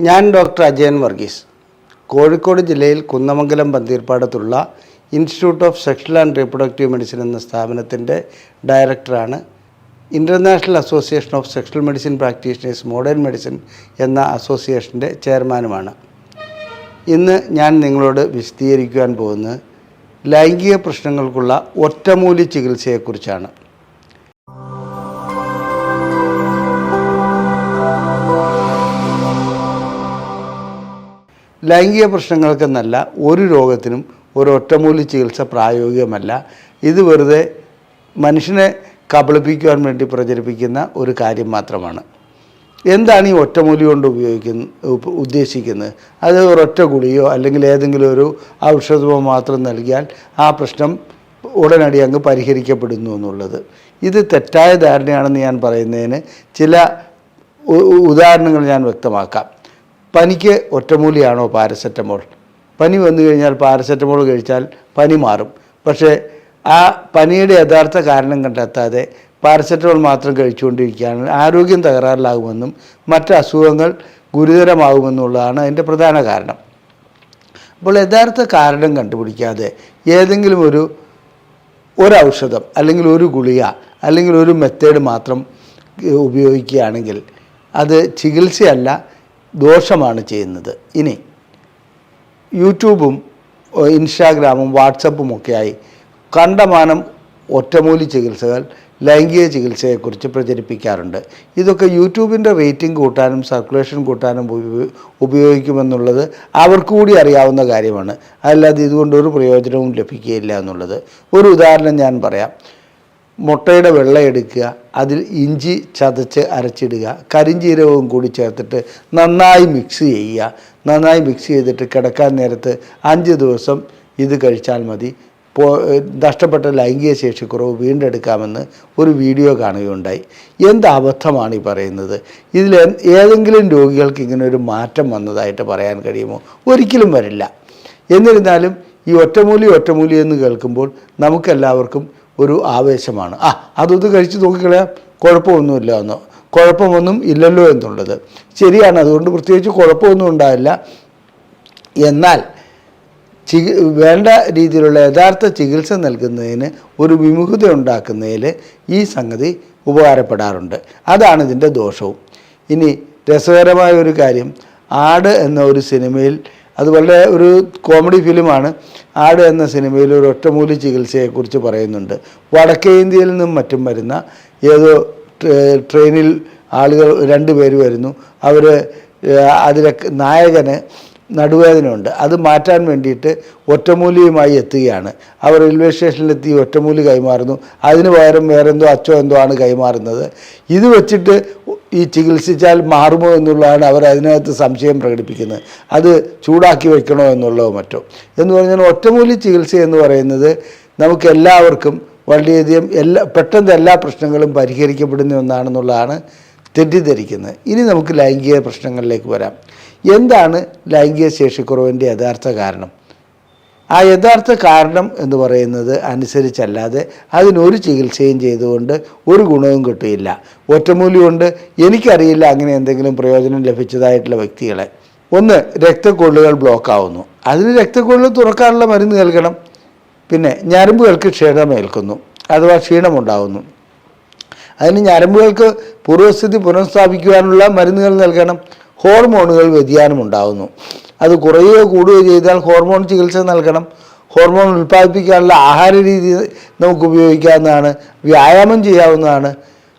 ഞാൻ ഡോക്ടർ അജയൻ വർഗീസ്, കോഴിക്കോട് ജില്ലയിൽ കുന്നമംഗലം പന്തീർപ്പാടത്തുള്ള institute of sexual and reproductive medicine എന്ന സ്ഥാപനത്തിൻ്റെ ഡയറക്ടറാണ്. International association of sexual medicine practitioners modern medicine എന്ന അസോസിയേഷൻ്റെ ചെയർമാനുമാണ്. ഇന്ന് ഞാൻ നിങ്ങളോട് വിശദീകരിക്കുവാൻ പോകുന്നത് ലൈംഗിക പ്രശ്നങ്ങൾക്കുള്ള ഒറ്റമൂലി ചികിത്സയെക്കുറിച്ചാണ്. ലൈംഗിക പ്രശ്നങ്ങൾക്കെന്നല്ല ഒരു രോഗത്തിനും ഒരു ഒറ്റമൂലി ചികിത്സ പ്രായോഗികമല്ല. ഇത് വെറുതെ മനുഷ്യനെ കബളിപ്പിക്കുവാൻ വേണ്ടി പ്രചരിപ്പിക്കുന്ന ഒരു കാര്യം മാത്രമാണ്. എന്താണ് ഈ ഒറ്റമൂലി കൊണ്ട് ഉദ്ദേശിക്കുന്നത്? അത് ഒരൊറ്റ ഗുളിയോ അല്ലെങ്കിൽ ഏതെങ്കിലും ഒരു ഔഷധമോ മാത്രം നൽകിയാൽ ആ പ്രശ്നം ഉടനടി അങ്ങ് പരിഹരിക്കപ്പെടുന്നു എന്നുള്ളത്. ഇത് തെറ്റായ ധാരണയാണെന്ന് ഞാൻ പറയുന്നതിന് ചില ഉദാഹരണങ്ങൾ ഞാൻ വ്യക്തമാക്കാം. പനിക്ക് ഒറ്റമൂലിയാണോ പാരസെറ്റമോൾ? പനി വന്നു കഴിഞ്ഞാൽ പാരസെറ്റമോൾ കഴിച്ചാൽ പനി മാറും. പക്ഷേ ആ പനിയുടെ യഥാർത്ഥ കാരണം കണ്ടെത്താതെ പാരസെറ്റമോൾ മാത്രം കഴിച്ചുകൊണ്ടിരിക്കുകയാണെങ്കിൽ ആരോഗ്യം തകരാറിലാകുമെന്നും മറ്റ് അസുഖങ്ങൾ ഗുരുതരമാകുമെന്നുള്ളതാണ് അതിൻ്റെ പ്രധാന കാരണം. അപ്പോൾ യഥാർത്ഥ കാരണം കണ്ടുപിടിക്കാതെ ഏതെങ്കിലും ഒരു ഔഷധം അല്ലെങ്കിൽ ഒരു ഗുളിക അല്ലെങ്കിൽ ഒരു മെത്തേഡ് മാത്രം ഉപയോഗിക്കുകയാണെങ്കിൽ അത് ചികിത്സയല്ല, ദോഷമാണ് ചെയ്യുന്നത്. ഇനി യൂട്യൂബും ഇൻസ്റ്റാഗ്രാമും വാട്സപ്പും ഒക്കെയായി കണ്ടമാനം ഒറ്റമൂലി ചികിത്സകൾ ലൈംഗിക ചികിത്സയെക്കുറിച്ച് പ്രചരിപ്പിക്കാറുണ്ട്. ഇതൊക്കെ യൂട്യൂബിൻ്റെ റേറ്റിംഗ് കൂട്ടാനും സർക്കുലേഷൻ കൂട്ടാനും ഉപയോഗിക്കുമെന്നുള്ളത് അവർക്ക് കൂടി അറിയാവുന്ന കാര്യമാണ്. അല്ലാതെ ഇതുകൊണ്ടൊരു പ്രയോജനവും ലഭിക്കുകയില്ല എന്നുള്ളത്. ഒരു ഉദാഹരണം ഞാൻ പറയാം. മുട്ടയുടെ വെള്ള എടുക്കുക, അതിൽ ഇഞ്ചി ചതച്ച് അരച്ചിടുക, കരിഞ്ജീരകവും കൂടി ചേർത്തിട്ട് നന്നായി മിക്സ് ചെയ്യുക. നന്നായി മിക്സ് ചെയ്തിട്ട് കിടക്കാൻ നേരത്ത് 5 ദിവസം ഇത് കഴിച്ചാൽ മതി. നഷ്ടപ്പെട്ട ലൈംഗിക ശേഷിക്കുറവ് വീണ്ടെടുക്കാമെന്ന് ഒരു വീഡിയോ കാണുകയുണ്ടായി. എന്ത് അബദ്ധമാണ് ഈ പറയുന്നത്? ഇതിൽ ഏതെങ്കിലും രോഗികൾക്ക് ഇങ്ങനെ ഒരു മാറ്റം വന്നതായിട്ട് പറയാൻ കഴിയുമോ? ഒരിക്കലും വരില്ല. എന്നിരുന്നാലും ഈ ഒറ്റമൂലി എന്ന് കേൾക്കുമ്പോൾ നമുക്കെല്ലാവർക്കും ഒരു ആവേശമാണ്. അതൊന്ന് കഴിച്ച് നോക്കിക്കളയാം, കുഴപ്പമൊന്നുമില്ല എന്നോ, കുഴപ്പമൊന്നും ഇല്ലല്ലോ എന്നുള്ളത് ശരിയാണ്. അതുകൊണ്ട് പ്രത്യേകിച്ച് കുഴപ്പമൊന്നും ഉണ്ടാവില്ല. എന്നാൽ വേണ്ട രീതിയിലുള്ള യഥാർത്ഥ ചികിത്സ നൽകുന്നതിന് ഒരു വിമുഖത ഉണ്ടാക്കുന്നതിൽ ഈ സംഗതി ഉപകാരപ്പെടാറുണ്ട്. അതാണ് ഇതിൻ്റെ ദോഷവും. ഇനി രസകരമായ ഒരു കാര്യം, ആട് എന്ന ഒരു സിനിമയിൽ, അത് വളരെ ഒരു കോമഡി ഫിലിമാണ്. ആട് എന്ന സിനിമയിൽ ഒരു ഒറ്റമൂലി ചികിത്സയെക്കുറിച്ച് പറയുന്നുണ്ട്. വടക്കേ ഇന്ത്യയിൽ നിന്നും മറ്റും വരുന്ന ഏതോ ട്രെയിനിൽ ആളുകൾ 2 പേര് വരുന്നു. അതിലെ നായകന് നടുവേദനയുണ്ട്. അത് മാറ്റാൻ വേണ്ടിയിട്ട് ഒറ്റമൂലിയുമായി എത്തുകയാണ്. അവർ റെയിൽവേ സ്റ്റേഷനിലെത്തി ഒറ്റമൂലി കൈമാറുന്നു. അതിന് പകരം വേറെന്തോ എന്തോ ആണ് കൈമാറുന്നത്. ഇത് വെച്ചിട്ട് ഈ ചികിത്സിച്ചാൽ മാറുമോ എന്നുള്ളതാണ് അവർ അതിനകത്ത് സംശയം പ്രകടിപ്പിക്കുന്നത്. അത് ചൂടാക്കി വയ്ക്കണോ എന്നുള്ളതോ മറ്റോ എന്ന് പറഞ്ഞാൽ ഒറ്റമൂലി ചികിത്സ എന്ന് പറയുന്നത് നമുക്കെല്ലാവർക്കും വളരെയധികം പെട്ടെന്ന് എല്ലാ പ്രശ്നങ്ങളും പരിഹരിക്കപ്പെടുന്ന ഒന്നാണെന്നുള്ളതാണ് തെറ്റിദ്ധരിക്കുന്നത്. ഇനി നമുക്ക് ലൈംഗിക പ്രശ്നങ്ങളിലേക്ക് വരാം. എന്താണ് ലൈംഗിക ശേഷിക്കുറവിൻ്റെ യഥാർത്ഥ കാരണം? ആ യഥാർത്ഥ കാരണം എന്ന് പറയുന്നത് അനുസരിച്ചല്ലാതെ അതിനൊരു ചികിത്സയും ചെയ്തുകൊണ്ട് ഒരു ഗുണവും കിട്ടുകയില്ല. ഒറ്റമൂലി കൊണ്ട് എനിക്കറിയില്ല അങ്ങനെ എന്തെങ്കിലും പ്രയോജനം ലഭിച്ചതായിട്ടുള്ള വ്യക്തികളെ. ഒന്ന്, രക്തക്കൊള്ളുകൾ ബ്ലോക്ക് ആവുന്നു. അതിന് രക്തക്കൊള്ളുകൾ തുറക്കാനുള്ള മരുന്ന് നൽകണം. പിന്നെ ഞരമ്പുകൾക്ക് ക്ഷീണമേൽക്കുന്നു അഥവാ ക്ഷീണമുണ്ടാകുന്നു. അതിന് ഞരമ്പുകൾക്ക് പൂർവ്വസ്ഥിതി പുനഃസ്ഥാപിക്കുവാനുള്ള മരുന്നുകൾ നൽകണം. ഹോർമോണുകൾ വ്യതിയാനമുണ്ടാകുന്നു. അത് കുറയുകയോ കൂടുകയോ ചെയ്താൽ ഹോർമോൺ ചികിത്സ നൽകണം. ഹോർമോൺ ഉൽപ്പാദിപ്പിക്കാനുള്ള ആഹാര രീതി നമുക്ക് ഉപയോഗിക്കാവുന്നതാണ്, വ്യായാമം ചെയ്യാവുന്നതാണ്.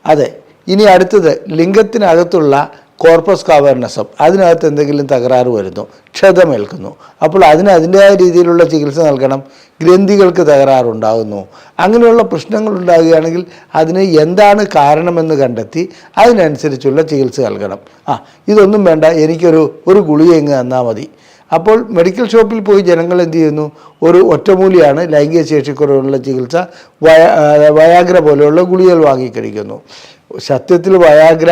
അതെ. ഇനി അടുത്തത്, ലിംഗത്തിനകത്തുള്ള കോർപ്പസ് കാവേർനസം, അതിനകത്ത് എന്തെങ്കിലും തകരാറ് വരുന്നു, ക്ഷതമേൽക്കുന്നു. അപ്പോൾ അതിൻ്റെതായ രീതിയിലുള്ള ചികിത്സ നൽകണം. ഗ്രന്ഥികൾക്ക് തകരാറുണ്ടാകുന്നു. അങ്ങനെയുള്ള പ്രശ്നങ്ങൾ ഉണ്ടാകുകയാണെങ്കിൽ അതിന് എന്താണ് കാരണമെന്ന് കണ്ടെത്തി അതിനനുസരിച്ചുള്ള ചികിത്സ നൽകണം. ഇതൊന്നും വേണ്ട, എനിക്കൊരു ഗുളിക ഇങ്ങ് തന്നാൽ മതി. അപ്പോൾ മെഡിക്കൽ ഷോപ്പിൽ പോയി ജനങ്ങൾ എന്ത് ചെയ്യുന്നു? ഒരു ഒറ്റമൂലിയാണ് ലൈംഗിക ശേഷിക്കുറവുള്ള ചികിത്സ, വയാഗ്ര പോലെയുള്ള ഗുളികകൾ വാങ്ങിക്കഴിക്കുന്നു. സത്യത്തിൽ വയാഗ്ര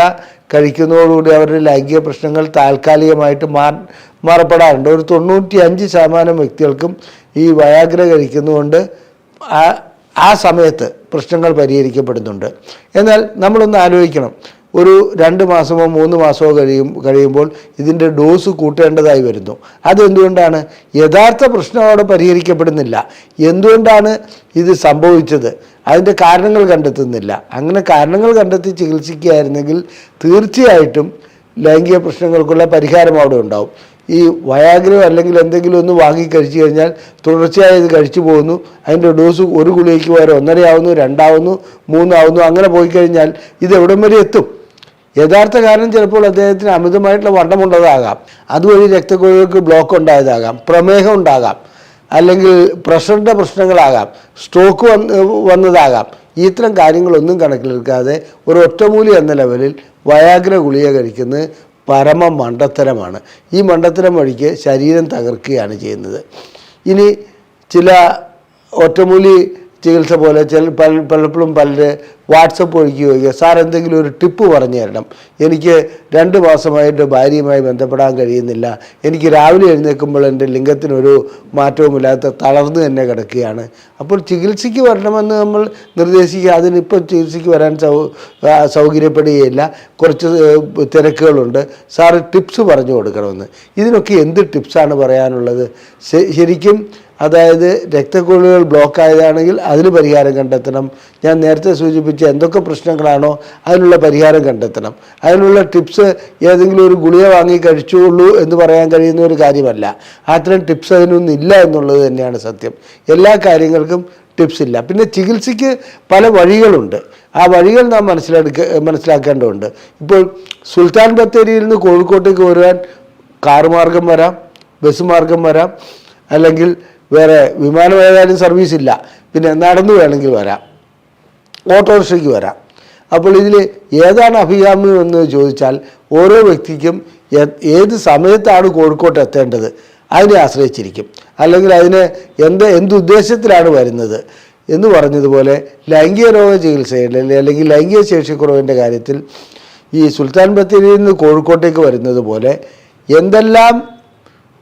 കഴിക്കുന്നതോടുകൂടി അവരുടെ ലൈംഗിക പ്രശ്നങ്ങൾ താൽക്കാലികമായിട്ട് മാറപ്പെടാറുണ്ട്. ഒരു 95% വ്യക്തികൾക്കും ഈ വയാഗ്ര കഴിക്കുന്നതുകൊണ്ട് ആ സമയത്ത് പ്രശ്നങ്ങൾ പരിഹരിക്കപ്പെടുന്നുണ്ട്. എന്നാൽ നമ്മളൊന്ന് ആലോചിക്കണം, ഒരു 2 മാസമോ 3 മാസമോ കഴിയുമ്പോൾ ഇതിൻ്റെ ഡോസ് കൂട്ടേണ്ടതായി വരുന്നു. അതെന്തുകൊണ്ടാണ്? യഥാർത്ഥ പ്രശ്നം അവിടെ പരിഹരിക്കപ്പെടുന്നില്ല. എന്തുകൊണ്ടാണ് ഇത് സംഭവിച്ചത്? അതിൻ്റെ കാരണങ്ങൾ കണ്ടെത്തുന്നില്ല. അങ്ങനെ കാരണങ്ങൾ കണ്ടെത്തി ചികിത്സിക്കുകയായിരുന്നെങ്കിൽ തീർച്ചയായിട്ടും ലൈംഗിക പ്രശ്നങ്ങൾക്കുള്ള പരിഹാരം അവിടെ ഉണ്ടാവും. ഈ വയാഗ്രോ അല്ലെങ്കിൽ എന്തെങ്കിലും ഒന്ന് വാങ്ങി കഴിച്ചു കഴിഞ്ഞാൽ തുടർച്ചയായി ഇത് കഴിച്ചു പോകുന്നു. അതിൻ്റെ ഡോസ് ഒരു ഗുളികയ്ക്ക് വരെ 1.5 ആവുന്നു, 2 ആവുന്നു, 3 ആവുന്നു. അങ്ങനെ പോയി കഴിഞ്ഞാൽ ഇത് എവിടം വരെ എത്തും? യഥാർത്ഥ കാരണം ചിലപ്പോൾ അദ്ദേഹത്തിന് അമിതമായിട്ടുള്ള വണ്ണമുള്ളതാകാം, അതുവഴി രക്തക്കുഴലുകൾക്ക് ബ്ലോക്ക് ഉണ്ടായതാകാം, പ്രമേഹം ഉണ്ടാകാം, അല്ലെങ്കിൽ പ്രഷറിൻ്റെ പ്രശ്നങ്ങളാകാം, സ്ട്രോക്ക് വന്നതാകാം. ഇത്തരം കാര്യങ്ങളൊന്നും കണക്കിലെടുക്കാതെ ഒരു ഒറ്റമൂലി എന്ന ലെവലിൽ വയാഗ്ര ഗുളിക കഴിക്കുന്നത് പരമ മണ്ടത്തരമാണ്. ഈ മണ്ടത്തരം വഴിക്ക് ശരീരം തകർക്കുകയാണ് ചെയ്യുന്നത്. ഇനി ചില ഒറ്റമൂലി ചികിത്സ പോലെ പലപ്പോഴും പലര് വാട്സപ്പ് വഴിക്ക് ചോദിക്കുക, സാർ എന്തെങ്കിലും ഒരു ടിപ്പ് പറഞ്ഞു തരണം, എനിക്ക് 2 മാസമായിട്ട് ഭാര്യയുമായി ബന്ധപ്പെടാൻ കഴിയുന്നില്ല, എനിക്ക് രാവിലെ എഴുന്നേൽക്കുമ്പോൾ എൻ്റെ ലിംഗത്തിനൊരു മാറ്റവുമില്ലാത്ത തളർന്ന് തന്നെ കിടക്കുകയാണ്. അപ്പോൾ ചികിത്സയ്ക്ക് വരണമെന്ന് നമ്മൾ നിർദ്ദേശിക്കുക, അതിനിപ്പോൾ ചികിത്സയ്ക്ക് വരാൻ സൗകര്യപ്പെടുകയില്ല, കുറച്ച് തിരക്കുകളുണ്ട്, സാറ് ടിപ്സ് പറഞ്ഞു കൊടുക്കണമെന്ന്. ഇതിനൊക്കെ എന്ത് ടിപ്സാണ് പറയാനുള്ളത്? ശരിക്കും അതായത് രക്തക്കുഴലുകൾ ബ്ലോക്ക് ആയതാണെങ്കിൽ അതിന് പരിഹാരം കണ്ടെത്തണം. ഞാൻ നേരത്തെ സൂചിപ്പിച്ച എന്തൊക്കെ പ്രശ്നങ്ങളാണോ അതിനുള്ള പരിഹാരം കണ്ടെത്തണം. അതിനുള്ള ടിപ്സ് ഏതെങ്കിലും ഒരു ഗുളിക വാങ്ങി കഴിച്ചുള്ളൂ എന്ന് പറയാൻ കഴിയുന്ന ഒരു കാര്യമല്ല. അത്തരം ടിപ്സ് അതിനൊന്നും ഇല്ല എന്നുള്ളത് തന്നെയാണ് സത്യം. എല്ലാ കാര്യങ്ങൾക്കും ടിപ്സ് ഇല്ല. പിന്നെ ചികിത്സയ്ക്ക് പല വഴികളുണ്ട്. ആ വഴികൾ നാം മനസ്സിലാക്കേണ്ടതുണ്ട്. ഇപ്പോൾ സുൽത്താൻ ബത്തേരിയിൽ നിന്ന് കോഴിക്കോട്ടേക്ക് വരുവാൻ കാറ് മാർഗം വരാം, ബസ് മാർഗം വരാം, അല്ലെങ്കിൽ വേറെ വിമാനം ഏതായാലും സർവീസ് ഇല്ല, പിന്നെ നടന്നു വേണമെങ്കിൽ വരാം, ഓട്ടോറിക്ഷയ്ക്ക് വരാം. അപ്പോൾ ഇതിൽ ഏതാണ് അഭികാമ്യം എന്ന് ചോദിച്ചാൽ ഓരോ വ്യക്തിക്കും ഏത് സമയത്താണ് കോഴിക്കോട്ട് എത്തേണ്ടത് അതിനെ ആശ്രയിച്ചിരിക്കും. അല്ലെങ്കിൽ അതിന് എന്തുദ്ദേശത്തിലാണ് വരുന്നത് എന്ന് പറഞ്ഞതുപോലെ ലൈംഗിക രോഗ ചികിത്സയിൽ അല്ലെങ്കിൽ ലൈംഗിക ശേഷിക്കുറവിൻ്റെ കാര്യത്തിൽ ഈ സുൽത്താൻ ബത്തേരിയിൽ നിന്ന് കോഴിക്കോട്ടേക്ക് വരുന്നത് പോലെ എന്തെല്ലാം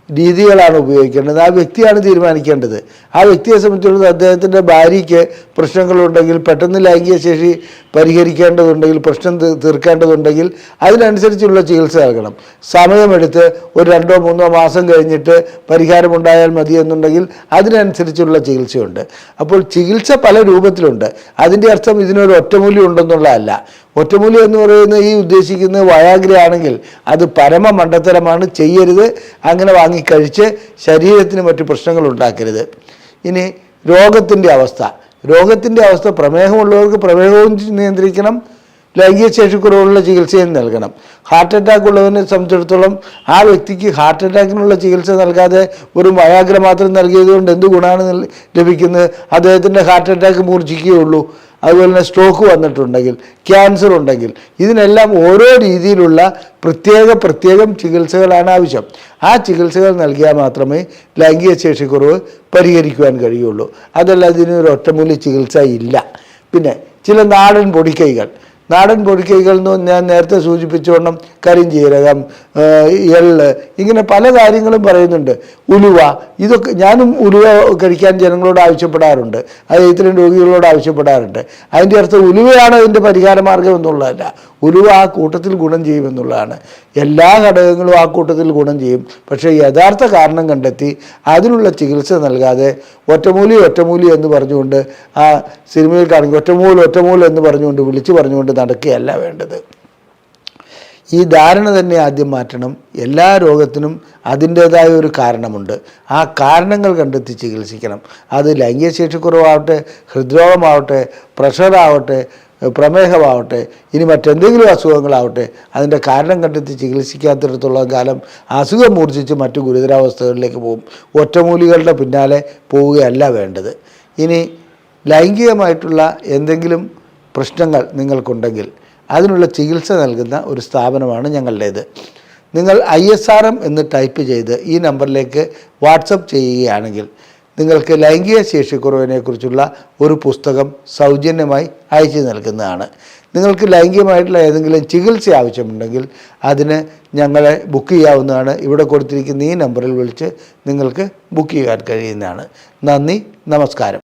രീതികളാണ് ഉപയോഗിക്കേണ്ടത് ആ വ്യക്തിയാണ് തീരുമാനിക്കേണ്ടത്. ആ വ്യക്തിയെ സംബന്ധിച്ചിടത്തോളം അദ്ദേഹത്തിൻ്റെ ഭാര്യയ്ക്ക് പ്രശ്നങ്ങളുണ്ടെങ്കിൽ, പെട്ടെന്ന് ലൈംഗിക ശേഷി പരിഹരിക്കേണ്ടതുണ്ടെങ്കിൽ, പ്രശ്നം തീർക്കേണ്ടതുണ്ടെങ്കിൽ അതിനനുസരിച്ചുള്ള ചികിത്സ നൽകണം. സമയമെടുത്ത് ഒരു 2-3 മാസം കഴിഞ്ഞിട്ട് പരിഹാരമുണ്ടായാൽ മതി എന്നുണ്ടെങ്കിൽ അതിനനുസരിച്ചുള്ള ചികിത്സയുണ്ട്. അപ്പോൾ ചികിത്സ പല രൂപത്തിലുണ്ട്. അതിൻ്റെ അർത്ഥം ഇതിനൊരു ഒറ്റമൂല്യം ഉണ്ടെന്നുള്ളതല്ല. ഒറ്റമൂലി എന്ന് പറയുന്നത് ഈ ഉദ്ദേശിക്കുന്നത് വയാഗ്ര ആണെങ്കിൽ അത് പരമ മണ്ടത്തരമാണ്, ചെയ്യരുത്. അങ്ങനെ വാങ്ങിക്കഴിച്ച് ശരീരത്തിന് മറ്റു പ്രശ്നങ്ങൾ ഉണ്ടാക്കരുത്. ഇനി രോഗത്തിൻ്റെ അവസ്ഥ പ്രമേഹമുള്ളവർക്ക് പ്രമേഹവും നിയന്ത്രിക്കണം, ലൈംഗിക ശേഷിക്കുറവുള്ള ചികിത്സയും നൽകണം. ഹാർട്ട് അറ്റാക്ക് ഉള്ളവനെ സംബന്ധിച്ചിടത്തോളം ആ വ്യക്തിക്ക് ഹാർട്ട് അറ്റാക്കിനുള്ള ചികിത്സ നൽകാതെ ഒരു വയാഗ്ര മാത്രം നൽകിയതുകൊണ്ട് എന്ത് ഗുണമാണ് ലഭിക്കുന്നത്? അദ്ദേഹത്തിൻ്റെ ഹാർട്ട് അറ്റാക്ക് മൂർച്ഛിക്കുകയുള്ളൂ. അതുപോലെ തന്നെ സ്ട്രോക്ക് വന്നിട്ടുണ്ടെങ്കിൽ, ക്യാൻസർ ഉണ്ടെങ്കിൽ, ഇതിനെല്ലാം ഓരോ രീതിയിലുള്ള പ്രത്യേകം ചികിത്സകളാണ് ആവശ്യം. ആ ചികിത്സകൾ നൽകിയാൽ മാത്രമേ ലൈംഗിക ശേഷിക്കുറവ് പരിഹരിക്കുവാൻ കഴിയുള്ളൂ. അതല്ല ഇതിനൊരു ഒറ്റമൂലി ചികിത്സ ഇല്ല. പിന്നെ ചില നാടൻ പൊടിക്കൈകൾ എന്ന് ഞാൻ നേരത്തെ സൂചിപ്പിച്ചുകൊണ്ടും കരിഞ്ജീരകം, എള്ള്, ഇങ്ങനെ പല കാര്യങ്ങളും പറയുന്നുണ്ട്. ഉലുവ, ഇതൊക്കെ ഞാനും ഉലുവ കഴിക്കാൻ ജനങ്ങളോട് ആവശ്യപ്പെടാറുണ്ട്, അത് ഇത്തരം രോഗികളോട് ആവശ്യപ്പെടാറുണ്ട്. അതിൻ്റെ അർത്ഥം ഉലുവയാണ് അതിൻ്റെ പരിഹാര മാർഗം എന്നുള്ളതല്ല. ഉലുവ ആ കൂട്ടത്തിൽ ഗുണം ചെയ്യുമെന്നുള്ളതാണ്. എല്ലാ ഘടകങ്ങളും ആ കൂട്ടത്തിൽ ഗുണം ചെയ്യും. പക്ഷേ യഥാർത്ഥ കാരണം കണ്ടെത്തി അതിനുള്ള ചികിത്സ നൽകാതെ ഒറ്റമൂലി എന്ന് പറഞ്ഞുകൊണ്ട് ആ സിനിമയിൽ കാണിക്കും ഒറ്റമൂൽ എന്ന് പറഞ്ഞുകൊണ്ട് വിളിച്ചു പറഞ്ഞുകൊണ്ട് നടക്കുകയല്ല വേണ്ടത്. ഈ ധാരണ തന്നെ ആദ്യം മാറ്റണം. എല്ലാ രോഗത്തിനും അതിൻ്റേതായ ഒരു കാരണമുണ്ട്. ആ കാരണങ്ങൾ കണ്ടെത്തി ചികിത്സിക്കണം. അത് ലൈംഗിക ശേഷിക്കുറവാവട്ടെ, ഹൃദ്രോഗമാവട്ടെ, പ്രഷറാവട്ടെ, പ്രമേഹമാവട്ടെ, ഇനി മറ്റെന്തെങ്കിലും അസുഖങ്ങളാവട്ടെ, അതിൻ്റെ കാരണം കണ്ടെത്തി ചികിത്സിക്കാത്തിടത്തോളം കാലം അസുഖം മൂർച്ഛിച്ച് മറ്റു ഗുരുതരാവസ്ഥകളിലേക്ക് പോകും. ഒറ്റമൂലികളുടെ പിന്നാലെ പോവുകയല്ല വേണ്ടത്. ഇനി ലൈംഗികമായിട്ടുള്ള എന്തെങ്കിലും പ്രശ്നങ്ങൾ നിങ്ങൾക്കുണ്ടെങ്കിൽ അതിനുള്ള ചികിത്സ നൽകുന്ന ഒരു സ്ഥാപനമാണ് ഞങ്ങളുടേത്. നിങ്ങൾ ISRM എന്ന് ടൈപ്പ് ചെയ്ത് ഈ നമ്പറിലേക്ക് വാട്സപ്പ് ചെയ്യുകയാണെങ്കിൽ നിങ്ങൾക്ക് ലൈംഗിക ശേഷിക്കുറവിനെക്കുറിച്ചുള്ള ഒരു പുസ്തകം സൗജന്യമായി അയച്ചു നൽകുന്നതാണ്. നിങ്ങൾക്ക് ലൈംഗികമായിട്ടുള്ള ഏതെങ്കിലും ചികിത്സ ആവശ്യമുണ്ടെങ്കിൽ അതിന് ഞങ്ങളെ ബുക്ക് ചെയ്യാവുന്നതാണ്. ഇവിടെ കൊടുത്തിരിക്കുന്ന ഈ നമ്പറിൽ വിളിച്ച് നിങ്ങൾക്ക് ബുക്ക് ചെയ്യാൻ കഴിയുന്നതാണ്. നന്ദി, നമസ്കാരം.